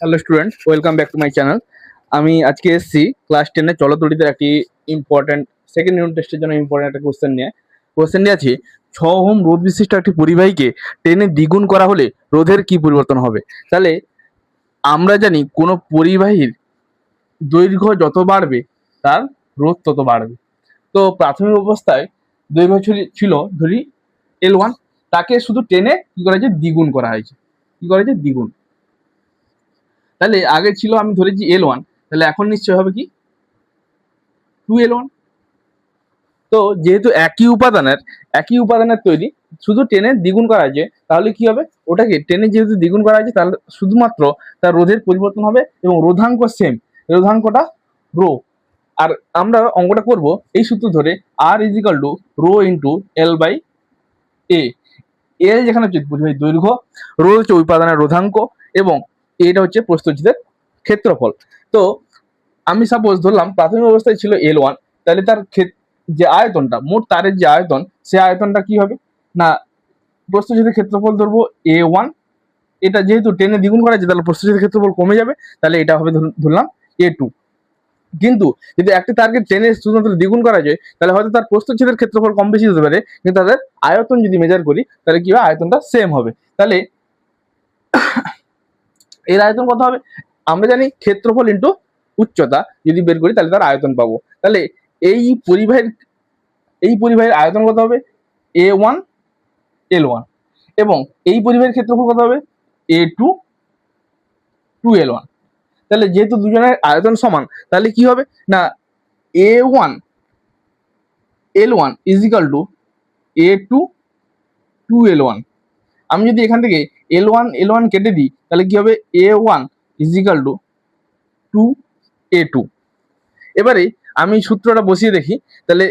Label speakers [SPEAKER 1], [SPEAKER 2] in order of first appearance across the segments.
[SPEAKER 1] Hello student, welcome back to my channel. আমি আজকে এসেছি ক্লাস 10 এর চলতরিতের একটি ইম্পর্টেন্ট সেকেন্ড ইউনিট টেস্টের জন্য ইম্পর্টেন্ট একটা কোশ্চেন নিয়ে আছে। 6 ওহম রোধ বিশিষ্ট একটি পরিবাহীকে টেনে দ্বিগুণ করা হলে রোধের কি পরিবর্তন হবে। তাহলে আমরা জানি কোনো পরিবাহীর দৈর্ঘ্য যত বাড়বে তার রোধ তত বাড়বে। তো প্রাথমিক অবস্থায় দৈর্ঘ্য ছিল ধরি L1, তাকে শুধু টেনে কি করা হয়েছে, দ্বিগুণ করা হয়েছে। কি করা হয়েছে? দ্বিগুণ। তাহলে আগে ছিল আমি ধরেছি L1, তাহলে এখন নিশ্চয় হবে কি 2L1। তো যেহেতু একই উপাদানের তৈরি, শুধু টেনে দ্বিগুণ করা আছে, তাহলে কি হবে, ওটাকে টেনে যেহেতু দ্বিগুণ করা আছে তাহলে শুধুমাত্র তার রোধের পরিবর্তন হবে এবং রোধাঙ্ক সেম, রোধাঙ্কটা রো। আর আমরা অঙ্কটা করব এই সূত্র ধরে, R equal to rho into L by A. L যেখানে হচ্ছে দৈর্ঘ্য, রো হচ্ছে উপাদানের রোধাঙ্ক এবং এটা হচ্ছে প্রস্থচ্ছেদের ক্ষেত্রফল। তো আমি সাপোজ ধরলাম প্রাথমিক অবস্থায় ছিল L1, তাহলে তার যে আয়তনটা, মোট তারের যে আয়তন, সে আয়তনটা কি হবে না, প্রস্থচ্ছেদের ক্ষেত্রফল ধরবো A1। এটা যেহেতু টেনে দ্বিগুণ করা আছে তাহলে প্রস্থচ্ছেদের ক্ষেত্রফল কমে যাবে, তাহলে এটা হবে ধরলাম A2। কিন্তু যদি একটি তারকে টেনে শুধুমাত্র দ্বিগুণ করা যায় তাহলে হয়তো তার প্রস্থচ্ছেদের ক্ষেত্রফল কম বেশি হতে পারে, কিন্তু তাদের আয়তন যদি মেজার করি তাহলে কি হবে, আয়তনটা সেম হবে। তাহলে এর আয়তন কত হবে? আমরা জানি ক্ষেত্রফল ইন্টু উচ্চতা যদি বের করি তাহলে তার আয়তন পাবো। তাহলে এই পরিবাহীর আয়তন কত হবে? A1 L1। এবং এই পরিবাহীর ক্ষেত্রফল কত হবে? A2 2L1। তাহলে যেহেতু দুজনের আয়তন সমান, তাহলে কি হবে না, A1 L1 is equal two A2 2L1। আমি যদি এখান থেকে L1 কেটে দিই তাহলে কি হবে, A1 ইজিক্যাল টু 2A2। এবারে আমি সূত্রটা বসিয়ে দেখি। তাহলে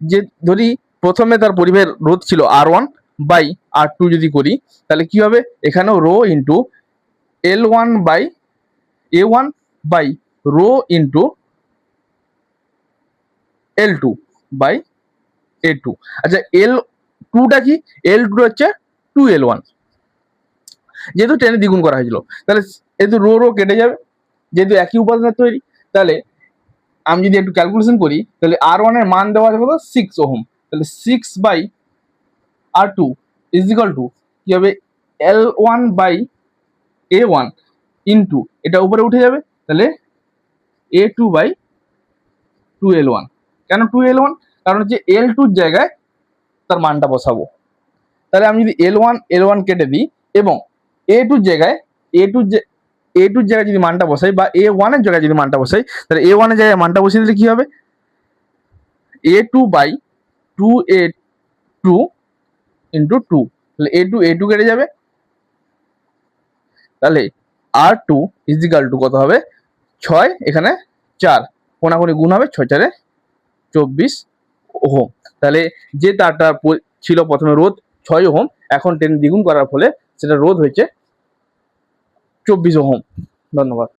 [SPEAKER 1] যে ধরি প্রথমে তার পরিবাহীর রোধ ছিল R1 বাই R2 যদি করি, তাহলে কি হবে, এখানেও row into L1 by A1 by row into L2 by A2। আচ্ছা, L2টা কি? L2 হচ্ছে 2L1, যেহেতু টেনে দ্বিগুণ করা হয়েছিল। তাহলে যেহেতু রো রো কেটে যাবে, যেহেতু একই উপাদানের তৈরি, তাহলে আমি যদি একটু ক্যালকুলেশন করি তাহলে R1 এর মান দেওয়া আছে কত, 6 ওহম। তাহলে 6 বাই R2 ইজিক্যাল টু কি হবে, L1 বাই A1 ইন্টু এটা উপরে উঠে যাবে, তাহলে A2 বাই 2L1। কেন 2L1? কারণ হচ্ছে L2 জায়গায় তার মানটা বসাবো। তাহলে আমি যদি L1 কেটে দিই এবং A2 জায়গায় যদি মানটা বসাই, বা A1 এর জায়গায় যদি মানটা বসাই, তাহলে A1 এর জায়গায় মানটা বসিয়ে দিলে কি হবে, A2 বাই 2A2 ইন্টু 2। তাহলে A2 কেটে যাবে, তাহলে R2 ইজিক্যাল টু কত হবে, 6, এখানে 4, কোনাকুনি গুণ হবে, 6 4 24 ওহম। তাহলে যে তারটা ছিল প্রথমে রোধ 6 ওহম, এখন 10 দ্বিগুণ করার ফলে সেটা রোধ হয়েছে 24 ওহম। ধন্যবাদ।